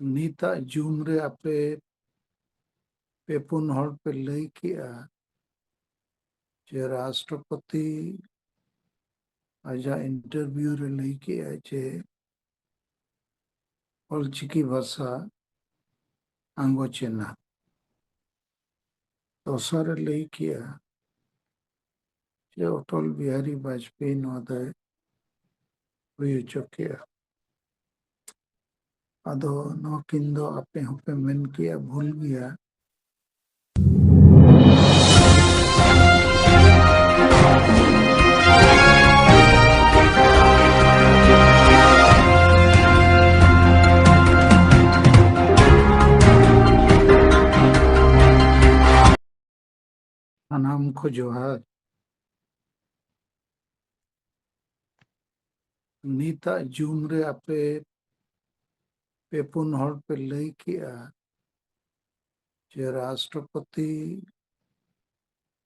Nita zoom रे आपे पे पुन हड़ पे लई किया जे राष्ट्रपति आजा इंटरव्यू रे लई किया जे ऑलचिकी भाषा आंगोचेना तो सारे लई किया जे अटल बिहारी वाजपेयी नोदय हुई चुकिया अदो नोकिंदो आपे होपे मेन किया भूल गया नाम को जोहार नीता जूम रे आपे पे पुन हड़ पे लई किया जे राष्ट्रपति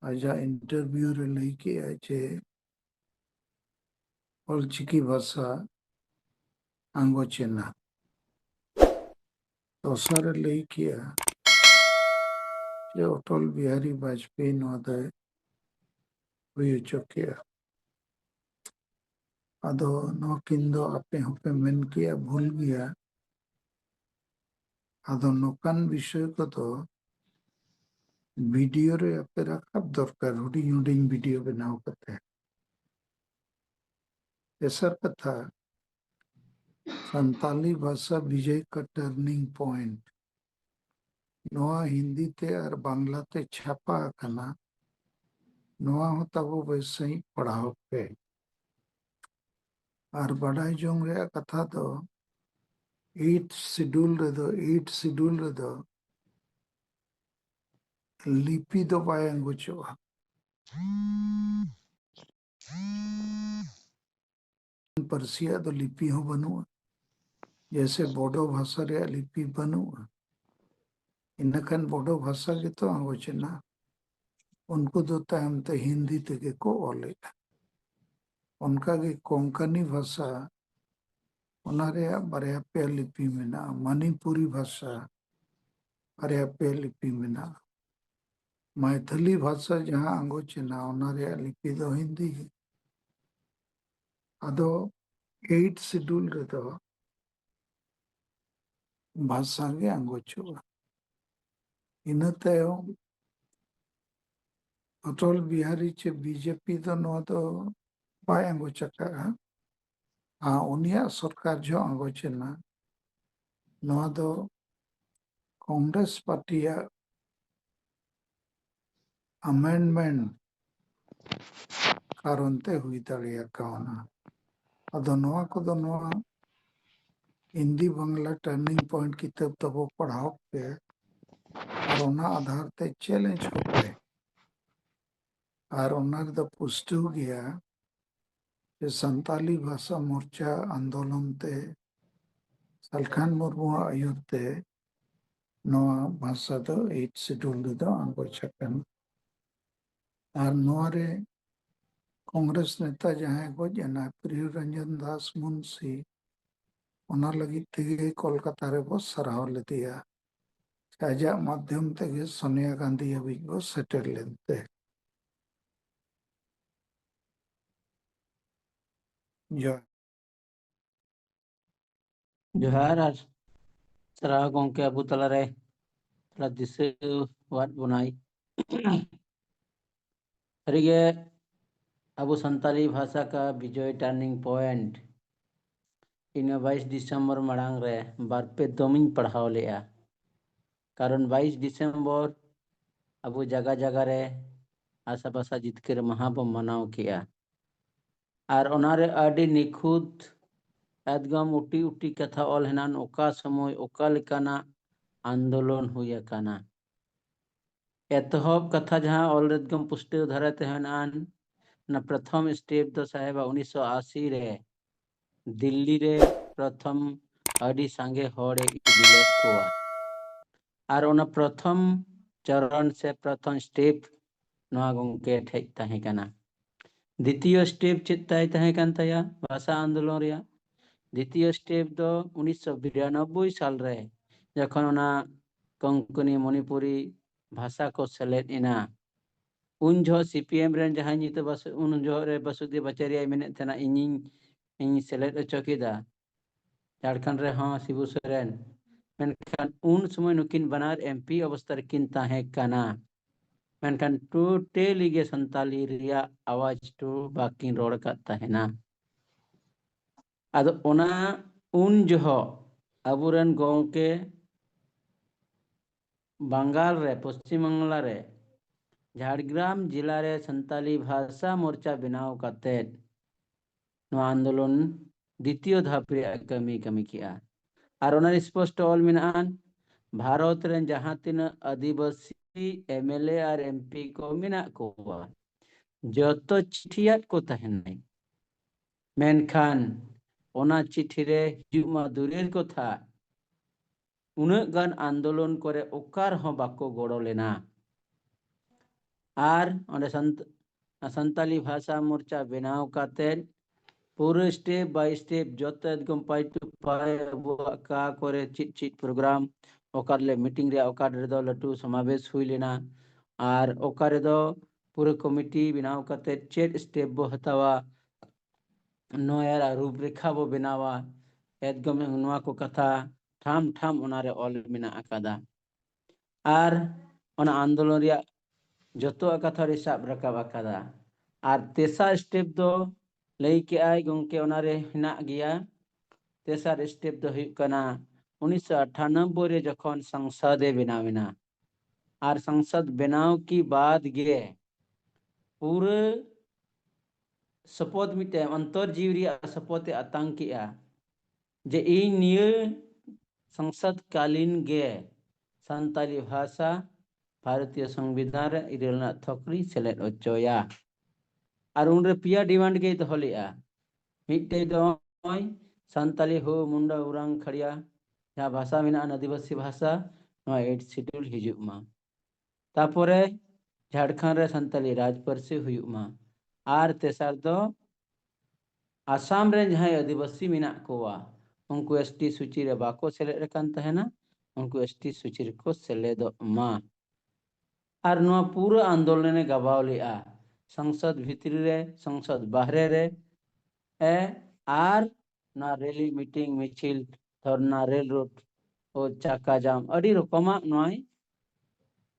आजा इंटरव्यू रे लई किया जे ऑलचिकी भाषा आंगोचेना तो सारे लई किया जे अटल बिहारी वाजपेयी नोदय हुई चुकिया अदो नोकिंदो आपे होपे मेन किया भूल गया अदो नोकान विषय को तो वीडियो रे आपे रखाब दरकार हुडिंग हुडिंग वीडियो बनाव कते एसर कथा संताली भाषा विजय का टर्निंग पॉइंट नोआ हिंदी ते और बांग्ला ते छापा कना नोआ होता वो वैसे ही पढ़ाओ पे और बड़ाई जोंग रे कथा तो 8 शेड्यूल रे दो लिपि दो बायंगो चोआ परसिया तो लिपि हो बनुआ जैसे बोडो भाषा रे लिपि बनुआ इनकन बोडो भाषा के तो आंगोचना उनको दो टाइम ते हिंदी ते को ओले उनका के कोंकणी भाषा उनारे बारे पे लिपि मेना मणिपुरी भाषा बारे पे लिपि मेना मैथिली भाषा जहाँ आंगोचना उनारे लिपि दो हिंदी अदो 8 शेड्यूल रे दो भाषा के आंगोचुआ इन तायम अटल बिहारी चे बीजेपी तो नो तो बाय आंगोचका हाँ उनिया सरकार जो आंगोचना नो तो कांग्रेस पार्टी अमेंडमेंट कारण ते हुई दाड़िया कावना अदो नोआ को दो नोआ हिंदी बांग्ला टर्निंग पॉइंट किताब तो वो पढ़ाओ पे और उना आधार ते चैलेंज हो पे और उना द पुष्टि गया कि संताली भाषा मोर्चा आंदोलन ते सलखान मुर्मू आयुर ते नोआ भाषा दो 8 शेड्यूल दो आंगोचकन और नोआ रे कांग्रेस नेता जहां को जना प्रिय रंजन दास मुंशी उना लगी तेगे कोलकाता रे बो सराव ले दिया आजा माध्यम तेगे सोनिया गांधी अभी को सेटल लेते जो जोहार आज सराह गोंके अबू तला रे तला दिसे वाट बुनाई हरिगे अबू संताली भाषा का विजय टर्निंग पॉइंट इन 22 दिसंबर मड़ांग रे बार पे दमिन पढ़ाव लेया कारण 22 दिसंबर अबू जगह जगह रे आशा पाशा जितकर महाबो मनाव किया और ओनारे आडी निखुद एकदम उटी उटी कथा ऑल हेनान ओका समय ओका लेकाना आंदोलन हुई काना एतहब कथा जहाँ ऑल एकदम पुष्टि धारा तेहनान ना प्रथम स्टेप तो साहेब 1980 रे दिल्ली रे प्रथम आडी सांगे होड़े इबिलेट कोआ और ओना प्रथम चरण से प्रथम स्टेप नवा गोंके ठेक ताहे काना द्वितीय स्टेप चेत ताहे कान तया भाषा आंदोलन रिया द्वितीय स्टेप दो 1992 साल रे जखन ओना कोंकणी मणिपुरी भाषा को सेलेद एना उन जो सीपीएम रेन जहां नित बस उन जो रे बसुदेव आचार्य मेने तना इन सेलेद अचो केदा झारखंड रे हां शिबू सोरेन मेनखान उन समय नुकिन बनार एमपी अवस्था किन ताहे काना मेनखान टोटली गे संताली रिया आवाज तो बाकिन रोड का ताहेना आदो ओना उन जो अबुरन गोंके बंगाल रे पश्चिम बंगला रे झाड़ग्राम जिला रे संताली भाषा मोर्चा बनाव काते आंदोलन द्वितीय धाप रे कमी किया और ओना स्पष्ट ऑल मिनान भारत रेन जहां तीन आदिवासी एमएलए और एमपी को मिना को जो चिठियात को तहन मेनखान ओना चिठी रे हिजुमा दूरेर को था उन्हें गान आंदोलन करे ओकार हो बाको गोड़ो लेना और ओंडे संताली भाषा मोर्चा बनाव काते पूरे स्टेप बाय स्टेप जोत एकदम पाई टू पाई का करे चिट प्रोग्राम ओकार ले मीटिंग रे ओकार रे दो लटू समावेश हुई लेना और ओकार दो पूरे कमिटी बनाव काते चेट स्टेप बो हतावा नया रूपरेखा बो बनावा एकदम नवा को कथा ठाम ठाम ओनारे ऑल मिना अकादा और ओना आंदोलन रिया जोतो कथा रे साब रकाब अकादा और तेसा स्टेप दो लई के आय गंके ओनारे हिना गया तेसार स्टेप दो हुई कना 1998 रे जखन संसद बनाविना और संसद बनाव की बाद गे पूरे शपथ मिटे अंतर जीवरी शपथ आतंकिया जे इन निये संसद कालीन गे संताली भाषा भारतीय संविधान रे इरेलना थोकरी सेलेद अचोया और उनरे पिया डिमांड गे तो हलिया मिटे दो संताली हो मुंडा उरांग खड़िया जहाँ भाषा में आदिवासी भाषा 8 शेड्यूल हिजुमा तापरे झारखंड रे संताली राजपार्सी हुयुमा और तेसार दो आसाम रे जहाँ आदिवासी मेना कोवा उनको एसटी सूची रे बाको सेलेद रकान तहना उनको एसटी सूची रे को सेलेद मा और नवा पूरा आंदोलन गवाव लिया संसद भीतर रे संसद बाहरे रे ए आर ना रैली मीटिंग मिचिल धरना रेल रोड और चाका जाम अड़ी रकमा नय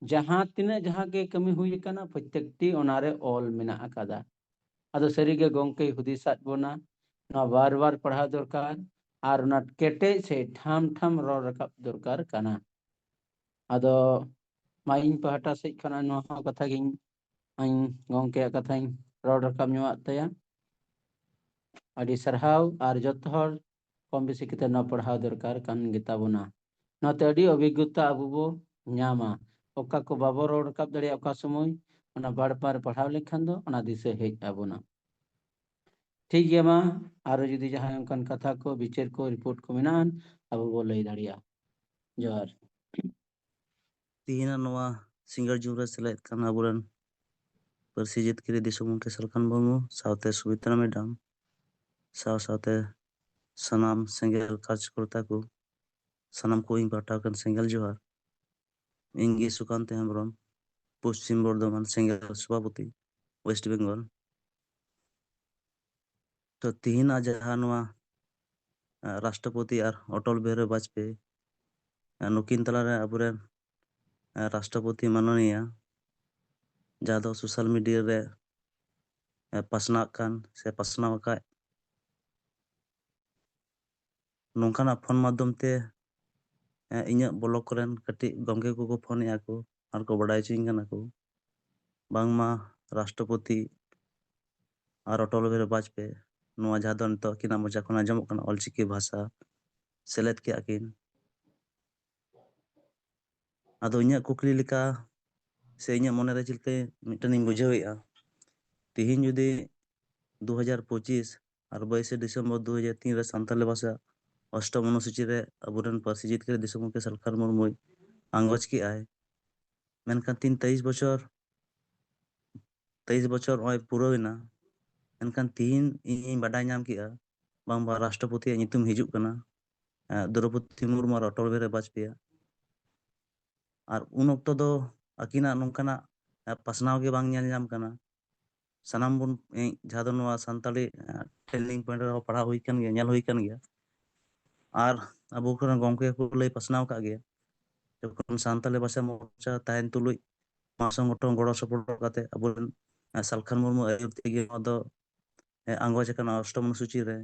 जहां तिने जहां के कमी हुई कना प्रत्येकटी ओनारे ऑल मेना अकादा आदो सरीगे गोंके हुदिसात बोना ना बार बार पढ़ा दरकार और ना केटे से ठाम ठाम रो रकाब दरकार कना आदो माइन पहाटा से खना नो कथा गिन आइन गोंके कथा रो रकाब न्युआ तया अड़ी सरहाव और जत हर कम बेसी किते न पढ़ाव दरकार कान गिता बोना नते अड़ी अभिज्ञता अबु बो न्यामा ओका को बाबो रोड रकाब दड़े ओका समय ओना बार बार पढ़ाव लेखान दो ओना दिसे हेज आबोना ठीक गया मा आरो जुदी जहां उनकन कथा को विचार को रिपोर्ट को मेनान अबु बो लई दाड़िया जोहार तीना नोआ सिंगर जुमरे सेलेद कान आबुरन पार्सी जितकिरी दिसुम गंके सालखान मुर्मू सावते सुमित्रा मैडम सावते सनाम सेंगेल कार्यकर्ता को सनाम को इन पाटा कन सेंगेल जोहार इंगी सुकांत हेम्ब्रम पश्चिम बर्धमान सेंगेल सभापति वेस्ट बेंगल तो तीना जहां नोआ राष्ट्रपति और अटल बिहारी वाजपेयी नुकिन तलारे आबुरन राष्ट्रपति माननीय जहाँ दो सोशल मीडिया रे पासना कान से पासना का नौकाना फोन माध्यम ते इन्या ब्लॉक करेन कटी गंगे को फोन या को और को बड़ाई चिंग कना को बांगमा राष्ट्रपति और अटल बिहारी वाजपेयी नोआ जहाँ दो नितो किना मजा कोना जमो कना ऑलचिकी भाषा सेलेद के आकिन आदो इन्या कुकली लिका से इन्या मने रे चिलके मिटन बुझावेआ तिहिन जुदी 2025 और 22 दिसंबर 2003 रे संताली भाषा अष्टम अनुसूची रे अबुरन पार्सी जितकिरी दिसुम के सालखान मुर्मू आंगोज की आय मेनखान 23 बछर ओय पुरोइना मेनखान तीन इन बाडाय नाम किया बांबा राष्ट्रपति नितुम हिजुक कना द्रौपदी मुर्मू और अटल बिहारी वाजपेयी और उन ऑक्टो दो आकिना नोंकाना पासनाव गे बांग नेल ᱧᱟᱢ ᱠᱟᱱᱟ सानाम बन जहाँ दो नोआ सानताली ट्रेनिंग पॉइंट रे पढ़ा हुई कन गया नेल हुई कन गया और अब कोन गomke को लay पासनाव का गया जखन सानताली भाषा मोर्चा ताहेन तुलुई मासंग गोटों गड़ो सपोर्ट काते अब सालखान मुर्मू आयुर तेगे दो आंगोज कना अष्टम अनुसूची रे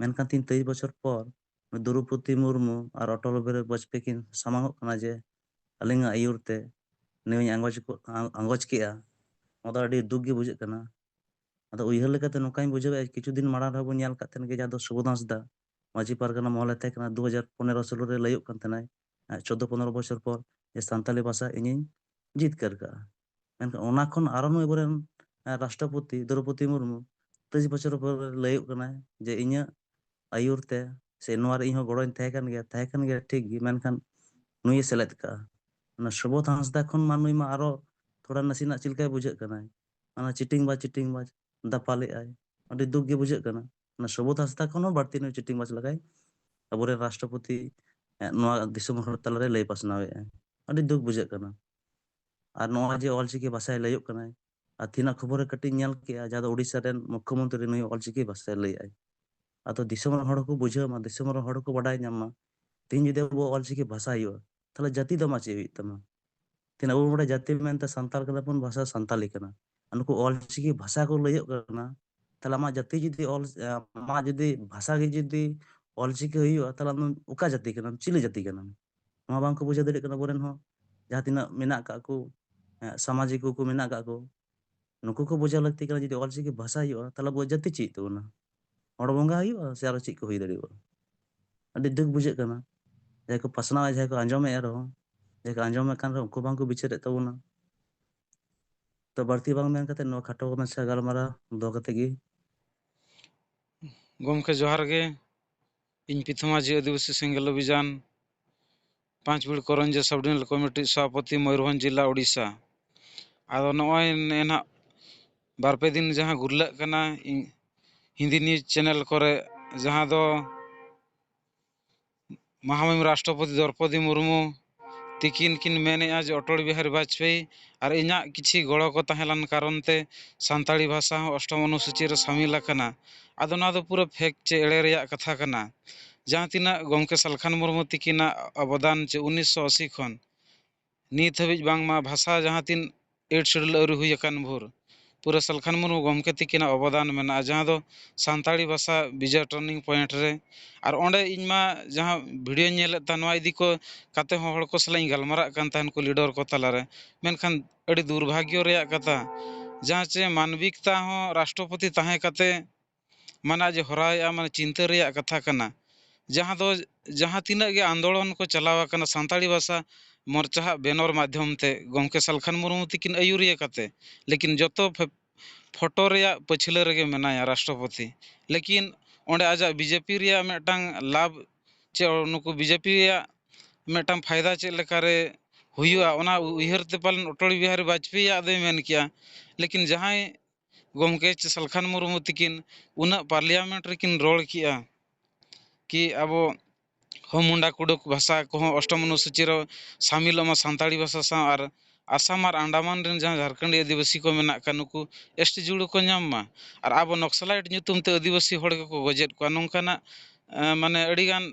मेनखान 23 बछर पर द्रौपदी मुर्मू और अटल बिहारी वाजपेयी किन सामांगो कना जे अलिंगा आयुर ते नेउ आंगोज केआ ओदा अडी दुख गे बुझे कना अदा उइहर लेकाते नोकाई बुझे किछु दिन माड़ा रह बन नेल कातेन गे जादो सुबोध हांसदा माजी पारगना महल थे कना 2015 16 रे लयुक कन तनाय 14-15 बछर पर जे सानताली भाषा इनिन जितकर का मेनखान ओना खन आरो नु एबरेन राष्ट्रपति द्रौपदी मुर्मू 23 बछर पर लयुक कना जे इnya आयुर ते से नोआर इहो गड़ोन थे कन गया ठीक गी मेनखान नुई सेलेद का ना सुबोध हांसदा खन मानुई मा आरो थोड़ा नसीना चिलकाय बुझे कना माना चिटिंग बाज दापाले आय अडी दुख गे बुझे कना ना सुबोध हांसदा खन बाड़ती नु चिटिंग बाज लगाय अबरे राष्ट्रपति नोआ दिसम हर तलरे लय पासनावे अडी दुख बुझे कना और नोआ जे ऑलचिकी भाषा लयुक कना आ थिना खबर कटी नेल के जहाँ दो उड़ीसा रेन मुख्यमंत्री नुई ऑलचिकी भाषा लय आय आतो दिसम हर को बुझे मा दिसम हर को बडाय ᱧᱟᱢ मा तीन जुदे वो ऑलचिकी भाषा हुआ ताले जाति दमा चे हुई तमा तीन अब बड़ा जाति मेनते संताल कना पन भाषा संताली कना अनको ऑलचिकी भाषा को लय कना ताले मा जाति जुदी ऑल मा जुदी भाषा गे जुदी ऑलचिकी हुआ ताले उका जाति कना चिली जाति कना मा बांग को बुझे दरे कना बोरेन हो जहाँ तीना मेना का को सामाजिक को मेना का को नुको को बुझा लगती कना जुदी ऑलचिकी भाषा हुआ ताले बो जाति ची तो ना और बंगा हुआ से आरो ची को हुई दरे अडी दुख बुझे कना जाय को पासना जाय को आंजोमे रहो जाय को आंजोमे कान रो को बांग को बिचारे तबना तो बढ़ती बांग मेन कते नो खाटो मछा गालमारा दो कते गी गomke जोहार गे इन पिथमाजी आदिवासी सेंगेल अभियान 5 Bir Karanje sub divisional committee सभापति मयूरभंज जिला उड़ीसा आदो नॉय नेना बारपे दिन जहां गुरला कना हिंदी न्यूज चैनल करे जहां दो महामहिम राष्ट्रपति द्रौपदी मुर्मू तिकिन किन मेने आज अटल बिहारी वाजपेयी और इना किछि गड़ो को तहेलान कारण ते सानताली भाषा हो अष्टम अनुसूची रे शामिल कना आदो ना दो पूरा फेक चे एड़े रेया कथा कना जहां तिना गomke सालखान मुर्मू तिकिना अवदान चे 1980 खन नीत हबिज बांगमा भाषा जहां तीन 8 शेड्यूल अउरी हुई अकान भोर पूरा सालखान मुर्मू गomke तिकिना अवदान मेना जहां दो सानताली भाषा विजय टर्निंग पॉइंट रे और ओंडे इनमा जहां वीडियो नेले तनवा इदी को काते हड़ को सलाई गलमारा कान तहन को लीडर को तलारे मेनखान अड़ी दुर्भाग्य रेया कथा जहां चे मानविकता हो राष्ट्रपति ताहे काते माना जे हराया माने चिंता रेया कथा कना जहां तीना गे आंदोलन को चलावा कना सानताली भाषा मोर्चा बैनर माध्यम ते गomke सालखान मुर्मू तिकिन आयुरिया काते लेकिन जतो फोटो रेया पछिले रेगे मेनाया राष्ट्रपति लेकिन ओंडे आजा बीजेपी रेया मेटांग लाभ चे नुको बीजेपी रेया मेटांग फायदा चे लेकारे हुआ ओना उयहर ते पालन अटल बिहारी वाजपेयी आदे मेन किया लेकिन जहां गomke सालखान मुर्मू तिकिन उना पार्लियामेंट रेकिन रोल किया कि अब हम मुंडा कुडुक भाषा को अष्टम अनुसूची रो शामिल मा सानताली भाषा सा और आसाम और अंडमान रेन जहां झारखंड आदिवासी को मेना का नुकु एसटी जुड़ को नाम मा और अब नक्सलाइट ᱧᱩᱛᱩᱢ ते आदिवासी हड़ को गजेट को नोंकाना माने अड़ीगान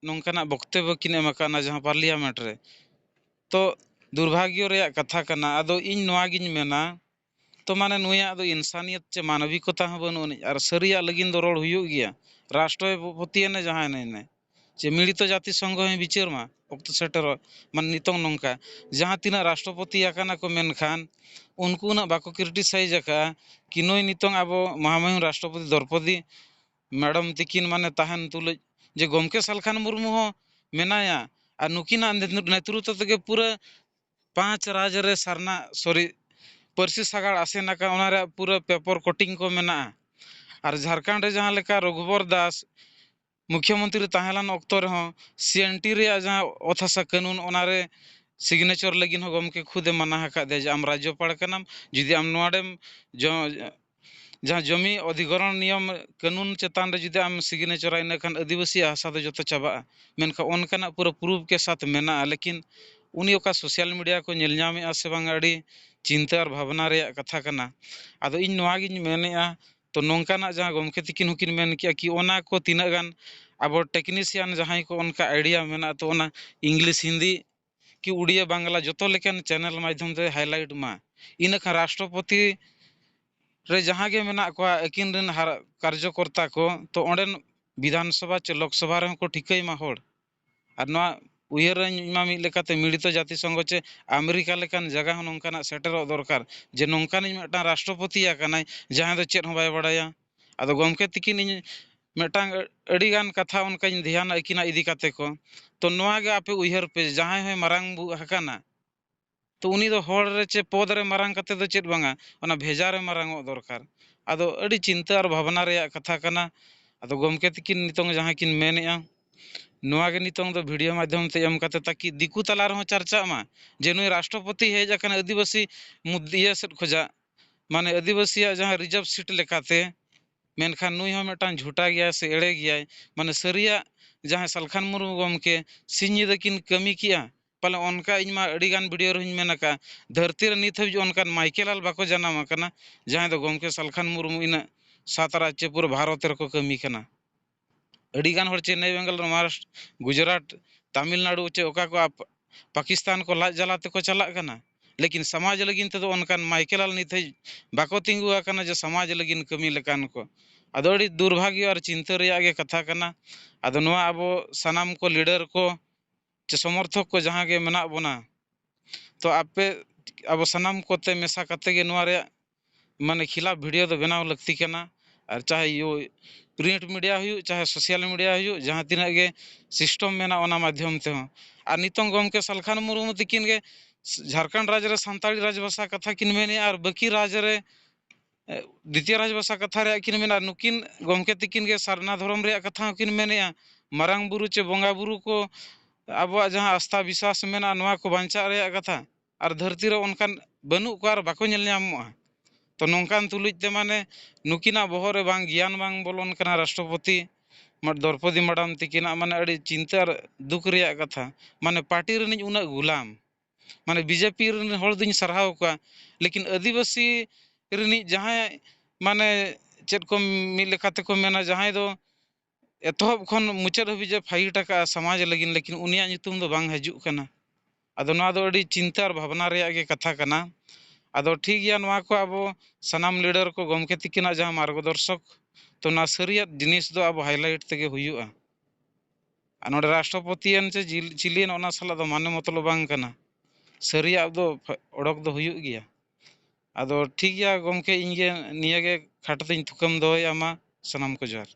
नोंकाना वक्तव्य किन एमकाना जहां पार्लियामेंट रे तो दुर्भाग्य रेया कथा कना आदो इन नोआ गिन मेना तो माने नुया दो इंसानियत चे मानविकता ह बनुनी और सरिया लगिन दो रोड हुयु गया राष्ट्रपति ने जहां ने चे मिलित जाति संघ में विचार मा ऑक्ट सेटर मन नितोंग नोंका जहां तीना राष्ट्रपति आकाना को मेनखान उनको ना बाको क्रिटिसाइज का कि नोय नितोंग अब महामहिम राष्ट्रपति द्रौपदी मैडम तिकिन माने ताहन तुले जे गomke सालखान मुर्मू हो मेनाया और नुकिना नेतृत्व तके पूरा 5 राज्य रे सरना सॉरी परसी सागाड़ आसेना का ओनारे पूरा पेपर कटिंग को मेना और झारखंड रे जहां लेका रघुवर दास मुख्यमंत्री ताहेलान ऑक्तो रे हो सीएनटी रे जहां ओथासा कानून ओनारे सिग्नेचर लगिन हो गomke खुदे मना हका दे जे आम राज्यपाल कनाम जुदी आम नोआडेम जो जहाँ जमी अधिग्रहण नियम कानून चेतान रे जुदि आम सिग्नेचर इन खान आदिवासी हासा दो जो चाबा मेनखा उनकाना पूरा प्रूफ के साथ मेना लेकिन उनी ओका सोशल मीडिया को नेल ᱧᱟᱢᱮᱜᱼᱟ से बांग अड़ी चिंता और भावना रे कथा कना आदो इन नोआ गिन मेनेआ तो नोंकाना जहाँ गोमके तिकिन हुकिन मेन किया कि ओना को तीना गान अब टेक्नीशियन जहाँ को उनका आइडिया मेना तो ओना इंग्लिश हिंदी कि उड़िया बांग्ला जो लेकिन चैनल माध्यम से हाईलाइट मा इन खा राष्ट्रपति रे जहाँ के मेना को अकिन रेन कार्यकर्ता को तो ओंडेन विधानसभा चे लोकसभा रे को ठिकई मा होड़ और नोआ उयहर मा मिद लेकाते मिलित जाति संघ चे अमेरिका लेकान जगह नोंकाना सेटेरो दरकार जे नोंकान मेटा राष्ट्रपति आकानाय जहाँ दो चेद हों बाय बड़ाया आदो गोमके तिकिन इन मेटांग अड़ी गान कथा उनका ध्यान अकिना इदी काते को तो नोआ गे आपे उयहर पे जहाँ है मारांग बु हकाना तो उनी दो होड़ रे चे पद रे मारांग काते दो चेद बांगा ओना भेजा रे मारांग दरकार आदो अड़ी चिंता और भावना रे कथा कना आदो गोमके तिकिन नितोंग जहाँ किन मेनेआ नोआ गे नितोंग दो वीडियो माध्यम ते एम काते ताकि दिकु तला रहो चर्चा मा जे नुई राष्ट्रपति हेज अकन आदिवासी मुद्दिया सेट खोजा माने आदिवासी जहाँ रिजर्व सीट लेकाते मेनखान नुई हो मेटान झूठा गया से एड़े गया माने सरिया जहाँ सलखान मुर्मू गोमके सिंह दकिन कमी किया पाले उनका इनमा अड़ीगान वीडियो रही मेनका धरती रे नित हबी उनकान माइकेलाल बाको जनाम कना जहाँ दो गोमके सलखान मुर्मू इन सात राज्य पूरा भारत रे को कमी कना अड़ीगान हर चेन्नई बेंगल महाराष्ट्र गुजरात तमिलनाडु चे ओका को पाकिस्तान को लाज जला ते को चला कना लेकिन समाज लगिन ते उनकान माइकेलाल नित बाको तिंगु आकना जे समाज लगिन कमी लेकान को आदो अड़ी दुर्भाग्य और चिंता रेया गे कथा कना आदो नोआ अब सनाम को लीडर को चे समर्थक को जहाँ गे मेना बोना तो आपे अब सनाम कोते मेसा कते गे नोआ रे माने खिलाफ वीडियो दो बनाव लगती कना और चाहे यो प्रिंट मीडिया हुई चाहे सोशल मीडिया हुई जहाँ तीना गे सिस्टम मेना ओना माध्यम ते हो आ नितोंग गोमके सलखान मुर्मू तिकिन गे झारखंड राज्य रे सान्ताली राजभाषा कथा किन मेने और बाकी राज्य रे द्वितीय राजभाषा कथा रे किन मेना नुकिन गोमके तिकिन गे सरना धर्म रे कथा किन मेनेआ मारांग बुरु चे बोंगा बुरु को अब जहाँ आस्था विश्वास मेना नोआ को बांचा रे कथा और धरती रे उनकान बनु को और बाको नेल ᱧᱟᱢᱚᱜᱼᱟ तो नौकान तुलुज ते माने नुकिना बहर रे बांग ज्ञान बांग बोलोन कना राष्ट्रपति द्रौपदी मैडम तिकिना माने अड़ी चिंता दुख रे कथा माने पार्टी रे उना गुलाम माने बीजेपी रे हर दिन सरहाव का लेकिन आदिवासी रे जहाँ माने चेद को मिल लेकाते को मेना जहाँ दो एतहब खन मुचाद हबी जे फाइट का समाज लगिन लेकिन उनिया नितुम दो बांग हजु कना आदो नोआ दो अड़ी चिंता और भावना रे गे कथा कना आदो ठीक गया नोआ को अब सनाम लीडर को गोमके तिकिना जहाँ मार्गदर्शक तो ना सरिया जिनिस दो अब हाईलाइट तेगे हुयुआ आ नोडे राष्ट्रपति एन से चिलियन ओना साला दो माने मतलब बांग कना सरिया दो ओडक दो हुयुग गया आदो ठीक गया गोमके इनगे निया गे खाटतिन थुकम दोय आमा सनाम को जोहार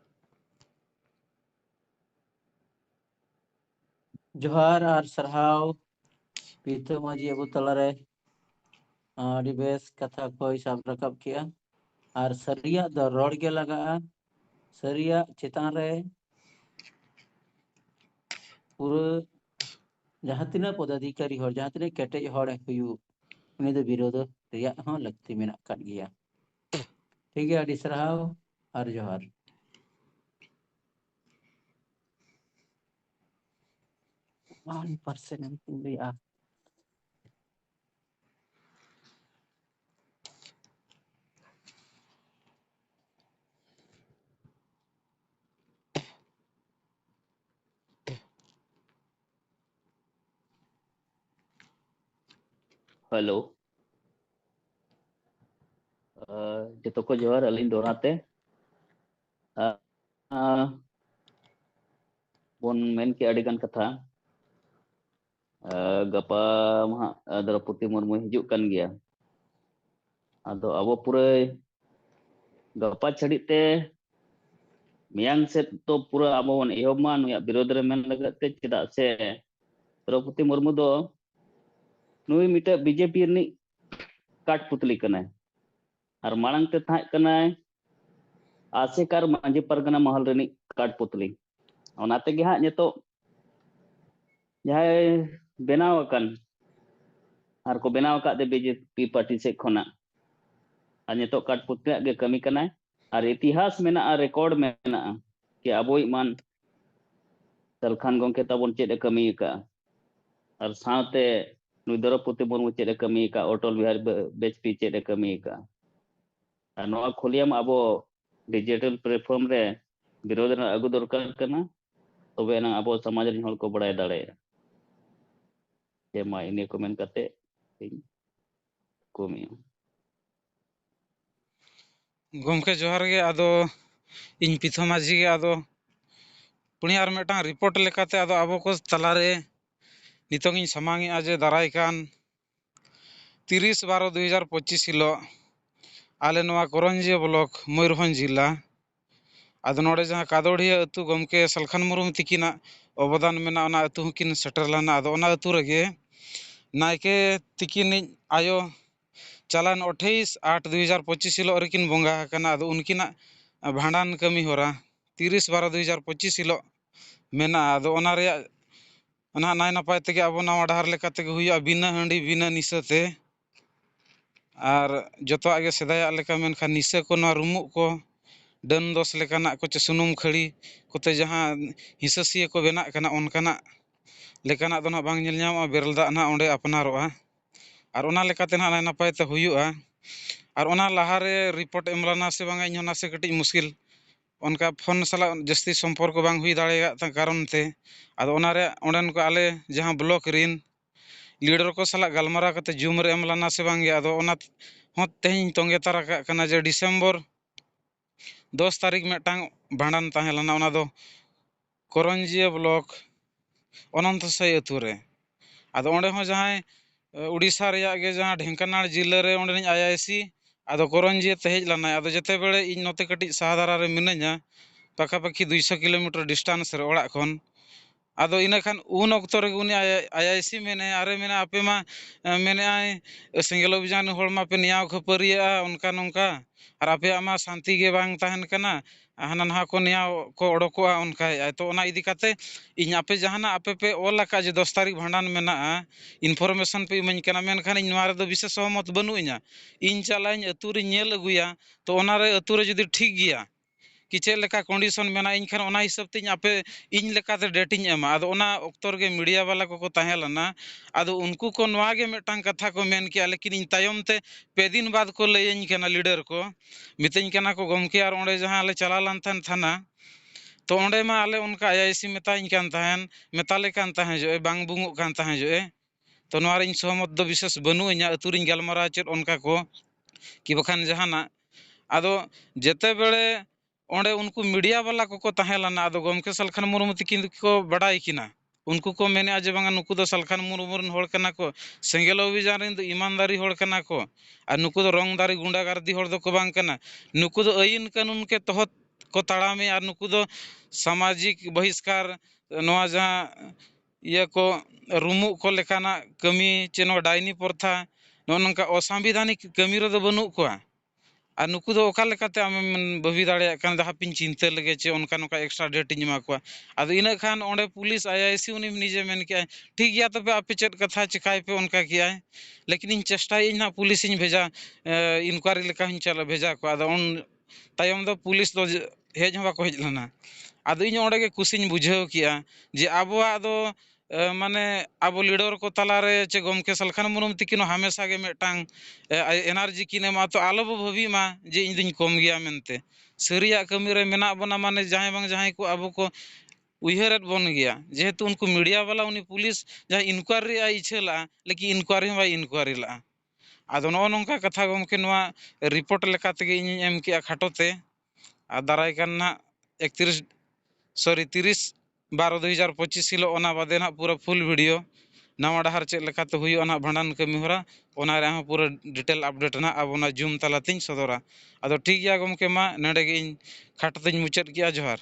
जोहार और सरहाव पीतो माजी अबु तलारे आड़ी बेस कथा को साब रकब किया और सरिया द रोड के लगा सरिया चेतान रे पूरे जहाँ तीना पदाधिकारी हर जहाँ तीना केटेज हर हुयु उनी दो विरोध रिया हों लगती मेना काट गया ठीक है आड़ी सरहाव और जोहार 1% रिया हेलो जो को जोहार अलिन दोराते बोन मेन के अडिगान कथा गपा महा द्रौपदी मुर्मू हिजुक कान गया आदो अब पूरे गपा छड़ीते मियांग से तो पूरा अब वन एहमा नुया विरोध रे मेन लगते चेदा से द्रौपदी मुर्मू दो नुई मिटा बीजेपी नी काट पुतली कनाय और मांग ते थाय कनाय आसेकार मांझी परगना महल रेनी काट पुतली ओनाते गे हा नितो जहाय बनाव अकन और को बनाव का दे बीजेपी पार्टी से खोना ᱟᱨ ᱱᱤᱛᱚᱜ ᱠᱟᱴᱯᱩᱛᱞᱤᱭᱟᱜ ᱜᱮ ᱠᱟᱹᱢᱤ ᱠᱟᱱᱟᱭ ᱟᱨ ᱤᱛᱤᱦᱟᱥ ᱢᱮᱱᱟᱜᱼᱟ, ᱨᱮᱠᱚᱨᱰ ᱢᱮᱱᱟᱜᱼᱟ ᱠᱤ ᱟᱵᱚᱭᱤᱡ ᱢᱟᱱ ᱥᱟᱞᱠᱷᱟᱱ ᱜᱚᱢᱠᱮ ᱛᱟᱵᱚᱱ ᱪᱮᱫ ᱮ ᱠᱟᱹᱢᱤ ᱟᱠᱟᱜᱼᱟ ᱟᱨ ᱥᱟᱶᱛᱮ ᱱᱩᱭ ᱫᱨᱚᱯᱚᱫᱤ ᱢᱩᱨᱢᱩ ᱪᱮᱫ ᱮ ᱠᱟᱹᱢᱤ ᱟᱠᱟᱜᱼᱟ, ᱚᱴᱚᱞ ᱵᱤᱦᱟᱨᱤ ᱵᱟᱡᱯᱮᱭᱤ ᱪᱮᱫ ᱮ ᱠᱟᱹᱢᱤ ᱟᱠᱟᱜᱼᱟ। ᱟᱨ ᱱᱚᱣᱟ ᱠᱷᱩᱞᱤᱭᱟᱢ ᱟᱵᱚ ᱰᱤजिᱴᱟᱞ ᱯᱞᱟᱴᱯᱷᱚᱨᱢ ᱨᱮ ᱵᱤᱨᱳᱫ ᱨᱮᱱᱟᱜ ᱟᱹᱜᱩ ᱫᱚᱨᱠᱟর ᱠᱟᱱᱟ, ᱛᱚᱵᱮ ᱮᱱᱟᱝ ᱟᱵᱚ ᱥᱚᱢᱟᱡᱽ ᱨᱮᱱ ᱦᱚᱲ ᱠᱚ ᱵᱟᱲᱟᱭ ᱫᱟᱲᱮᱭᱟᱜᱼᱟ। ᱡᱮ ᱢᱟ ᱤᱱᱟᱹ ᱠᱚ ᱢᱮᱱ ᱠᱟᱛᱮ ᱤᱧ ᱠᱚᱢᱮᱜᱼᱟ। ᱜᱚᱢᱠᱮ ᱡᱚᱦᱟᱨ ᱜᱮ। ᱟᱫᱚ ᱤᱧ ᱯᱤᱛᱷᱚ ᱢᱟᱹᱡᱷᱤ ᱜᱮ। ᱟᱫᱚ ᱯᱩᱱᱭᱟ ᱟᱨ ᱢᱤᱫᱴᱟᱝ ᱨᱤᱯᱳর্ট ᱞᱮᱠᱟᱛᱮ ᱟᱫᱚ ᱟᱵᱚ ᱠᱚ ᱛᱟᱞᱟᱨᱮ ᱱᱤᱛᱚᱝ ᱤᱧ ᱥᱟᱢᱟᱝᱮᱜᱼᱟ ᱡᱮ ᱫᱟᱨᱟᱭ ᱠᱟᱱ 30/12/2025 ᱦᱤᱞᱳᱜ ᱟᱞᱮ ᱱᱚᱣᱟ ᱠᱚᱨᱚᱧᱡᱤᱭᱟᱹ ᱵᱞᱚᱠ ᱢᱚᱭᱩᱨᱵᱷᱚᱸᱡᱽ ᱡᱮᱞᱟ ᱟᱫᱚ ᱱᱚᱰᱮ ᱡᱟᱦᱟᱸ ᱠᱟᱫᱚᱲᱤᱭᱟᱹ ᱟᱹᱛᱩ ᱜᱚᱢᱠᱮ ᱥᱟᱞᱠᱷᱟᱱ ᱢᱩᱨᱢᱩ ᱛᱤᱠᱤᱱᱟᱜ ᱚᱵᱚᱫᱟᱱ ᱢᱮᱱᱟᱜᱼᱟ, ᱚᱱᱟ ᱟᱹᱛᱩ ᱦᱚᱸᱠᱤᱱ ᱥᱮᱴᱮᱨ ᱞᱮᱱᱟ। ᱟᱫᱚ ᱚᱱᱟ ᱟᱹᱛᱩ ᱨᱮᱜᱮ ᱱᱟᱭᱠᱮ ᱛᱤᱠᱤᱱᱤᱡ ᱟᱭᱳ ᱪᱟᱞᱟᱣᱮᱱ 28/8/2025 ᱦᱤᱞᱳᱜ ᱨᱮᱠᱤᱱ ᱵᱚᱸᱜᱟ ᱟᱠᱟᱱᱟ। ᱟᱫᱚ ᱩᱱᱠᱤᱱᱟᱜ ᱵᱷᱟᱸᱰᱟᱱ ᱠᱟᱹᱢᱤ ᱦᱚᱨᱟ 30/12/2025 ᱦᱤᱞᱳᱜ ᱢᱮᱱᱟᱜᱼᱟ। ᱟᱫᱚ ᱚᱱᱟ ᱨᱮᱭᱟᱜ ᱱᱟᱦᱟᱜ ᱱᱟᱭ ᱱᱟᱯᱟᱭ ᱛᱮᱜᱮ ᱟᱵᱚ ᱱᱟᱣᱟ ᱰᱟᱦᱟᱨ ᱞᱮᱠᱟ ᱛᱮᱜᱮ ᱦᱩᱭᱩᱜᱼᱟ, ᱵᱤᱱᱟᱹ ᱦᱟᱺᱰᱤ ᱵᱤᱱᱟᱹ ᱱᱤᱥᱟᱹᱛᱮ। ᱟᱨ ᱡᱚᱛᱚᱣᱟᱜ ᱜᱮ ᱥᱮᱫᱟᱭᱟᱜ ᱞᱮᱠᱟ, ᱢᱮᱱᱠᱷᱟᱱ ᱱᱤᱥᱟᱹ ᱠᱚ ᱱᱚᱣᱟ ᱨᱩᱢᱩᱜ ᱠᱚ ᱰᱟᱹᱱ ᱫᱚᱥ ᱞᱮᱠᱟᱱᱟᱜ ᱠᱚ ᱪᱮ ᱥᱩᱱᱩᱢ ᱠᱷᱟᱹᱲᱤ ᱠᱚᱛᱮ ᱡᱟᱦᱟᱸ ᱦᱤᱥᱟᱹᱥᱤᱭᱟᱹ ᱠᱚ ᱵᱮᱱᱟᱜ ᱠᱟᱱᱟ, ᱚᱱᱠᱟᱱᱟᱜ ᱞᱮᱠᱟᱱᱟᱜ ᱫᱚ ᱱᱟᱦᱟᱜ ᱵᱟᱝ ᱧᱮᱞ ᱧᱟᱢᱚᱜᱼᱟ। ᱵᱮᱨᱮᱞ ᱫᱟᱜ ᱱᱟᱦᱟᱜ ᱚᱸᱰᱮ ᱟᱯᱱᱟᱨᱚᱜᱼᱟ ᱟᱨ ᱚᱱᱟ ᱞᱮᱠᱟᱛᱮ ᱱᱟᱦᱟᱜ ᱱᱟᱭ ᱱᱟᱯᱟᱭ ᱛᱮ ᱦᱩᱭᱩᱜᱼᱟ। ᱟᱨ ᱚᱱᱟ ᱞᱟᱦᱟᱨᱮ ᱨᱤᱯᱳর্ট ᱮᱢ ᱞᱮᱱᱟ ᱥᱮ ᱵᱟᱝᱟ ᱤᱧᱦᱚᱸ ᱱᱟᱥᱮ ᱠᱟᱹᱴᱤᱡ ᱢᱩᱥᱠᱤᱞ ᱚᱱᱠᱟ ᱯᱷᱳᱱ ᱥᱟᱞᱟᱜ ᱡᱟᱹᱥᱛᱤ ᱥᱚᱢᱯᱚᱨᱠᱚ ᱵᱟᱝ ᱦᱩᱭ ᱫᱟᱲᱮᱭᱟᱜ ᱠᱟᱨᱚᱱ ᱛᱮ ᱟᱫᱚ ᱚᱱᱟᱨᱮ ᱚᱸᱰᱮᱱ ᱠᱚ ᱟᱞᱮ ᱡᱟᱦᱟᱸ ᱵᱞᱚᱠ ᱨᱮᱱ ᱞᱤᱰᱟᱨ ᱠᱚ ᱥᱟᱞᱟᱜ ᱜᱟᱞᱢᱟᱨᱟᱣ ᱠᱟᱛᱮ ᱡᱩᱢ ᱨᱮ ᱮᱢ ᱞᱮᱱᱟ ᱥᱮ ᱵᱟᱝᱜᱮ। ᱟᱫᱚ ᱚᱱᱟ ᱦᱚᱸ ᱛᱮᱦᱮᱧ ᱛᱚᱸᱜᱮ ᱛᱟᱨᱟ ᱠᱟᱜ ᱠᱟᱱᱟ ᱡᱮ ᱰᱤᱥᱮᱢᱵᱚᱨ 10 ᱛᱟᱹᱨᱤᱠᱷ ᱢᱤᱫᱴᱟᱝ ᱵᱷᱟᱸᱰᱟᱱ ᱛᱟᱦᱮᱸ ᱞᱮᱱᱟ, ᱚᱱᱟ ᱫᱚ ᱠᱚᱨᱚᱧᱡᱤᱭᱟᱹ ᱵᱞᱚᱠ ᱚᱱᱚᱱᱛᱚ ᱥᱟᱹᱭ ᱟᱹᱛᱩ ᱨᱮ। ᱟᱫᱚ ᱚᱸᱰᱮ ᱦᱚᱸ ᱡᱟᱦᱟᱸᱭ ᱩᱲᱤᱥᱥᱟ ᱨᱮᱭᱟᱜ ᱜᱮ ᱡᱟᱦᱟᱸ ᱰᱷᱮᱝᱠᱟᱱᱟᱲ ᱡᱮᱞᱟ ᱨᱮ ᱚᱸᱰᱮᱱᱤᱡ IIC ᱟᱫᱚ ᱠᱚᱨᱚᱧᱡᱤᱭᱟᱹ ᱛᱮ ᱦᱮᱡ ᱞᱮᱱᱟᱭ। ᱟᱫᱚ ᱡᱮᱛᱮ ᱵᱮᱲᱮ ᱤᱧ ᱱᱚᱛᱮ ᱠᱟᱹᱴᱤᱡ ᱥᱟᱦᱟ ᱫᱷᱟᱨᱟ ᱨᱮ ᱢᱤᱱᱟᱹᱧᱟ, ᱯᱟᱠᱟᱯᱟᱠᱤ 200 ᱠᱤᱞᱳᱢᱤᱴᱟর ᱰᱤᱥᱴᱮᱱᱥ ᱨᱮ ᱚᱲᱟᱜ ᱠᱷᱚᱱ। ᱟᱫᱚ ᱤᱱᱟᱹᱠᱷᱟᱱ ᱩᱱ ᱚᱠᱛᱚ ᱨᱮᱜᱮ ᱩᱱᱤ IIC ᱢᱮᱱᱮᱜᱼᱟ, ᱟᱨᱮ ᱢᱮᱱᱟ ᱟᱯᱮ ᱢᱟ ᱢᱮᱱᱮᱜᱼᱟᱭ ᱥᱮᱸᱜᱮᱞ ᱚᱵᱷᱤᱡᱟᱱ ᱦᱚᱲ ᱢᱟᱯᱮ ᱱᱮᱭᱟᱣ ᱠᱷᱟᱹᱯᱟᱹᱨᱤᱭᱟᱜᱼᱟ ᱚᱱᱠᱟ ᱱᱚᱝᱠᱟ, ᱟᱨ ᱟᱯᱮᱭᱟᱜ ᱢᱟ ᱥᱟᱱᱛᱤ ᱜᱮ ᱵᱟᱝ ᱛᱟᱦᱮᱱ ᱠᱟᱱᱟ, ᱦᱟᱱᱟ ᱱᱟᱦᱟ ᱠᱚ ᱱᱮᱭᱟᱣ ᱠᱚ ᱚᱰᱚᱠᱚᱜᱼᱟ ᱚᱱᱠᱟᱭᱮᱜᱼᱟᱭ। ᱛᱚ ᱚᱱᱟ ᱤᱫᱤ ᱠᱟᱛᱮ ᱤᱧ ᱟᱯᱮ ᱡᱟᱦᱟᱱᱟᱜ ᱟᱯᱮ ᱯᱮ ᱚᱞ ᱟᱠᱟᱫ ᱡᱮ 10 ᱛᱟᱹᱨᱤᱠᱷ ᱵᱷᱟᱸᱰᱟᱱ ᱢᱮᱱᱟᱜᱼᱟ, ᱤᱱᱯᱷᱚᱨᱢᱮᱥᱚᱱ ᱯᱮ ᱤᱢᱟᱹᱧ ᱠᱟᱱᱟ, ᱢᱮᱱᱠᱷᱟᱱ ᱤᱧ ᱱᱚᱣᱟ ᱨᱮᱫᱚ ᱵᱤᱥᱮᱥ ᱥᱚᱦᱚᱢᱚᱛ ᱵᱟᱹᱱᱩᱜ ᱤᱧᱟ। ᱤᱧ ᱪᱟᱞᱟᱜ ᱟᱹᱧ ᱟᱹᱛᱩ ᱨᱤᱧ ᱧᱮᱞ ᱟᱹᱜᱩᱭᱟ, ᱛᱚ ᱚᱱᱟᱨᱮ ᱟᱹᱛᱩ ᱨᱮ ᱡᱩᱫᱤ ᱴᱷᱤᱠ ᱜᱮᱭᱟ ᱠᱤ ᱪᱮᱫ ᱞᱮᱠᱟ ᱠᱚᱱᱰᱤᱥᱚᱱ ᱢᱮᱱᱟᱜᱼᱟ, ᱤᱧ ᱠᱷᱟᱱ ᱚᱱᱟ ᱦᱤᱥᱟᱹᱵ ᱛᱮ ᱟᱯᱮ ᱤᱧ ᱞᱮᱠᱟᱛᱮ ᱰᱮᱴᱤᱧ ᱮᱢᱟ। ᱟᱫᱚ ᱚᱱᱟ ᱚᱠᱛᱚ ᱨᱮᱜᱮ ᱢᱤᱰᱤᱭᱟ ᱵᱟᱞᱟ ᱠᱚᱠᱚ ᱛᱟᱦᱮᱸ ᱞᱮᱱᱟ। ᱟᱫᱚ ᱩᱱᱠᱩ ᱠᱚ ᱱᱚᱣᱟ ᱜᱮ ᱢᱤᱫᱴᱟᱝ ᱠᱟᱛᱷᱟ ᱠᱚ ᱢᱮᱱ ᱠᱮᱜᱼᱟ, ᱞᱮᱠᱤᱱ ᱤᱧ ᱛᱟᱭᱚᱢ te 2 ᱫᱤᱱ ᱵᱟᱫ ᱠᱚ ᱞᱟᱹᱭᱟᱹᱧ ᱠᱟᱱᱟ ᱞᱤᱰᱟᱨ ko ᱢᱤᱛᱟᱹᱧ ᱠᱟᱱᱟ ᱠᱚ ᱜᱚᱢᱠᱮ ᱟᱨ ᱚᱸᱰᱮ ᱡᱟᱦᱟᱸ ᱞᱮ ᱪᱟᱞᱟᱣ ᱞᱮᱱ ᱛᱟᱦᱮᱸ ᱛᱷᱟᱱᱟ, ᱛᱚ ᱚᱸᱰᱮ ᱢᱟ ᱟᱞᱮ ᱚᱱᱠᱟ IIC ᱢᱮᱛᱟᱧ ᱠᱟᱱ ᱛᱟᱦᱮᱱ, ᱢᱮᱛᱟᱞᱮ ᱠᱟᱱ ᱛᱟᱦᱮᱸ ᱡᱚᱜᱼᱮ ᱵᱟᱝ ᱵᱩᱝᱩᱜ ᱠᱟᱱ ᱛᱟᱦᱮᱸ ᱡᱚᱜᱼᱮ। ᱛᱚ ᱱᱚᱣᱟ ᱨᱮ ᱤᱧ ᱥᱚᱦᱚᱢᱚᱛ ᱫᱚ ᱵᱤᱥᱮᱥ ᱵᱟᱹᱱᱩᱜ ᱤᱧᱟ, ᱟᱹᱛᱩ ᱨᱤᱧ ᱜᱟᱞᱢᱟᱨᱟᱣ ᱪᱮᱫ ᱚᱱᱠᱟ ko ᱠᱤ ᱵᱟᱠᱷᱟᱱ ᱡᱟᱦᱟᱱᱟᱜ। ᱟᱫᱚ ᱡᱮᱛᱮ ᱵᱮᱲᱮ ᱚᱸᱰे ᱩᱱᱠᱩ ᱢᱤᱰᱤᱭᱟ ᱵᱟᱞᱟ ᱠᱚᱠᱚ ᱛᱟᱦᱮᱸ ᱞᱮᱱᱟ, ᱟᱫᱚ ᱜᱚᱢᱠᱮ ᱥᱟᱞᱠᱷᱟᱱ ᱢᱩᱨᱢᱩ ᱛᱤᱠᱤᱱ ᱠᱚ ᱵᱟᱰᱟᱭ ᱠᱤᱱᱟ। ᱩᱱᱠᱩ ᱠᱚ ᱢᱮᱱᱮᱜᱼᱟ ᱡᱮ ᱵᱟᱝᱟ ᱱᱩᱠᱩ ᱫᱚ ᱥᱟᱞᱠᱷᱟᱱ ᱢᱩᱨᱢᱩ ᱨᱮᱱ ᱦᱚᱲ ᱠᱟᱱᱟ ᱠᱚ, ᱥᱮᱸᱜᱮᱞ ᱚᱵᱷᱤᱡᱟᱱ ᱨᱮᱱ ᱫᱚ ᱤᱢᱟᱱᱫᱟᱨᱤ ᱦᱚᱲ ᱠᱟᱱᱟ ᱠᱚ, ᱟᱨ ᱱᱩᱠᱩ ᱫᱚ ᱨᱚᱝᱫᱟᱨᱤ ᱜᱩᱱᱰᱟᱜᱟᱨᱫᱤ ᱦᱚᱲ ᱫᱚᱠᱚ ᱵᱟᱝ ᱠᱟᱱᱟ। ᱱᱩᱠᱩ ᱫᱚ ᱟᱹᱭᱤᱱ ᱠᱟᱹᱱᱩᱱ ke ᱛᱚᱦᱚᱛ ko ᱛᱟᱲᱟᱢᱮᱜᱼᱟ, ᱟᱨ ᱱᱩᱠᱩ ᱫᱚ ᱥᱟᱢᱟᱡᱤᱠ ᱵᱚᱦᱤᱥᱠᱟᱨ ᱱᱚᱣᱟ ᱡᱟᱦᱟᱸ ᱤᱭᱟᱹ ko ᱨᱩᱢᱩᱜ ko ᱞᱮᱠᱟᱱᱟᱜ ᱠᱟᱹᱢᱤ ᱪᱮ ᱱᱚᱣᱟ ᱰᱟᱭᱱᱤ ᱯᱨᱚᱛᱷᱟ ᱱᱚᱜᱼᱚ ᱱᱚᱝᱠᱟ ᱚᱥᱟᱝᱵᱤᱫᱷᱟᱱᱤᱠ ᱠᱟᱹᱢᱤ ᱨᱮᱫᱚ ᱵᱟᱹᱱᱩᱜ ᱠᱚᱣᱟ। ᱟᱨ ᱱᱩᱠᱩ ᱫᱚ ᱚᱠᱟ ᱞᱮᱠᱟᱛᱮ ᱟᱢᱮᱢ ᱵᱟᱹᱵᱤ ᱫᱟᱲᱮᱭᱟᱜ ᱠᱟᱱᱟ ᱦᱟᱯᱮᱧ ᱪᱤᱱᱛᱟᱹ ᱞᱮᱜᱮ ᱪᱮ ᱚᱱᱠᱟ ᱱᱚᱝᱠᱟ ᱮᱠᱥᱴᱨᱟ ᱰᱮᱴ ᱤᱧ ᱮᱢᱟ ᱠᱚᱣᱟ। ᱟᱫᱚ ᱤᱱᱟᱹᱜ ᱠᱷᱟᱱ ᱚᱸᱰᱮ ᱯᱩᱞᱤᱥ IIC ᱩᱱᱤ ᱱᱤᱡᱮ ᱢᱮᱱ ᱠᱮᱜᱼᱟᱭ ᱴᱷᱤᱠ ᱜᱮᱭᱟ ᱛᱚᱵᱮ ᱟᱯᱮ ᱪᱮᱫ ᱠᱟᱛᱷᱟ ᱪᱮᱠᱟᱭ ᱯᱮ ᱚᱱᱠᱟ ᱠᱮᱜᱼᱟᱭ। ᱞᱮᱠᱤᱱ ᱤᱧ ᱪᱮᱥᱴᱟᱭᱟᱹᱧ ᱱᱟᱦᱟᱜ ᱯᱩᱞᱤᱥᱤᱧ ᱵᱷᱮᱡᱟ ᱤᱱᱠᱩᱣᱟᱨᱤ ᱞᱮᱠᱟ ᱦᱚᱧ ᱵᱷᱮᱡᱟ ᱠᱚᱣᱟ। ᱟᱫᱚ ᱩᱱ ᱛᱟᱭᱚᱢ ᱫᱚ ᱯᱩᱞᱤᱥ ᱫᱚ ᱦᱮᱡ ᱦᱚᱸ ᱵᱟᱠᱚ ᱦᱮᱡ ᱞᱮᱱᱟ। ᱟᱫᱚ ᱤᱧ ᱚᱸᱰᱮ ᱜᱮ ᱠᱩᱥᱤᱧ ᱵᱩᱡᱷᱟᱹᱣ ᱠᱮᱜᱼᱟ ᱡᱮ ᱟᱵᱚᱣᱟᱜ ᱫᱚ ᱢᱟᱱᱮ ᱟᱵᱚ ᱞᱤᱰᱟᱨ ko ᱛᱟᱞᱟᱨᱮ ᱪᱮ ᱜᱚᱢᱠᱮ ᱥᱟᱞᱠᱷᱟᱱ ᱢᱩᱨᱢᱩ ᱛᱤᱠᱤᱱ ᱦᱚᱸ ᱦᱟᱢᱮᱥᱟ ᱜᱮ ᱢᱤᱫᱴᱟᱝ ᱮᱱᱟᱨᱡᱤ ᱠᱤᱱ ᱮᱢᱟ। ᱛᱚ ᱟᱞᱚ ᱵᱚ ᱵᱷᱟᱹᱵᱤ ᱢᱟ ᱡᱮ ᱤᱧ ᱫᱩᱧ ᱠᱚᱢ ᱜᱮᱭᱟ ᱢᱮᱱᱛᱮ, ᱥᱟᱹᱨᱤᱭᱟᱜ ᱠᱟᱹᱢᱤ ᱨᱮ ᱢᱮᱱᱟᱜ ᱵᱚᱱᱟ ᱢᱟᱱᱮ ᱡᱟᱦᱟᱸᱭ ᱵᱟᱝ ᱡᱟᱦᱟᱸᱭ ko ᱟᱵᱚ ko ᱩᱭᱦᱟᱹᱨᱮᱫ ᱵᱚᱱ ᱜᱮᱭᱟ। ᱡᱮᱦᱮᱛᱩ ᱩᱱᱠᱩ ᱢᱤᱰᱤᱭᱟ ᱵᱟᱞᱟ ᱩᱱᱤ ᱯᱩᱞᱤᱥ ᱡᱟᱦᱟᱸ ᱤᱱᱠᱩᱣᱟᱨᱤ ᱨᱮᱭᱟᱜ ᱤᱪᱪᱷᱟᱹ ᱞᱟᱜᱼᱟ, ᱞᱮᱠᱤᱱ ᱤᱱᱠᱩᱣᱟᱨᱤ ᱦᱚᱸ ᱵᱟᱭ ᱤᱱᱠᱩᱣᱟᱨᱤ ᱞᱟᱜᱼᱟ। ᱟᱫᱚ ᱱᱚᱜᱼᱚ ᱱᱚᱝᱠᱟ ᱠᱟᱛᱷᱟ ᱜᱚᱢᱠᱮ ᱱᱚᱣᱟ ᱨᱤᱯᱳর্ট ᱞᱮᱠᱟ ᱛᱮᱜᱮ ᱤᱧᱤᱧ ᱮᱢ ᱠᱮᱜᱼᱟ ᱠᱷᱟᱴᱚ te। ᱟᱨ ᱫᱟᱨᱟᱭ ᱠᱟᱱ ᱱᱟᱦᱟᱜ 30/12/2025 ᱦᱤᱞᱳᱜ ᱚᱱᱟ ᱵᱟᱫᱮ ᱱᱟᱦᱟᱜ ᱯᱩᱨᱟᱹ ᱯᱷᱩᱞ ᱵᱷᱤᱰᱤᱭᱳ ᱱᱟᱣᱟ ᱰᱟᱦᱟᱨ ᱪᱮᱫ ᱞᱮᱠᱟᱛᱮ ᱦᱩᱭᱩᱜᱼᱟ ᱱᱟᱦᱟᱜ ᱵᱷᱟᱸᱰᱟᱱ ᱠᱟᱹᱢᱤ ᱦᱚᱨᱟ, ᱚᱱᱟ ᱨᱮᱭᱟᱜ ᱦᱚᱸ ᱯᱩᱨᱟᱹ ᱰᱤᱴᱮᱞ ᱟᱯᱰᱮᱴ ᱱᱟᱦᱟᱜ ᱟᱵᱚ ᱚᱱᱟ ᱡᱩᱢ ᱛᱟᱞᱟᱛᱮᱧ ᱥᱚᱫᱚᱨᱟ। ᱟᱫᱚ ᱴᱷᱤᱠ ᱜᱮᱭᱟ ᱜᱚᱢᱠᱮ, ᱢᱟ ᱱᱚᱸᱰᱮ ᱜᱮ ᱤᱧ ᱠᱷᱟᱴᱚ ᱛᱮᱧ ᱢᱩᱪᱟᱹᱫ ᱠᱮᱜᱼᱟ। ᱡᱚᱦᱟᱨ।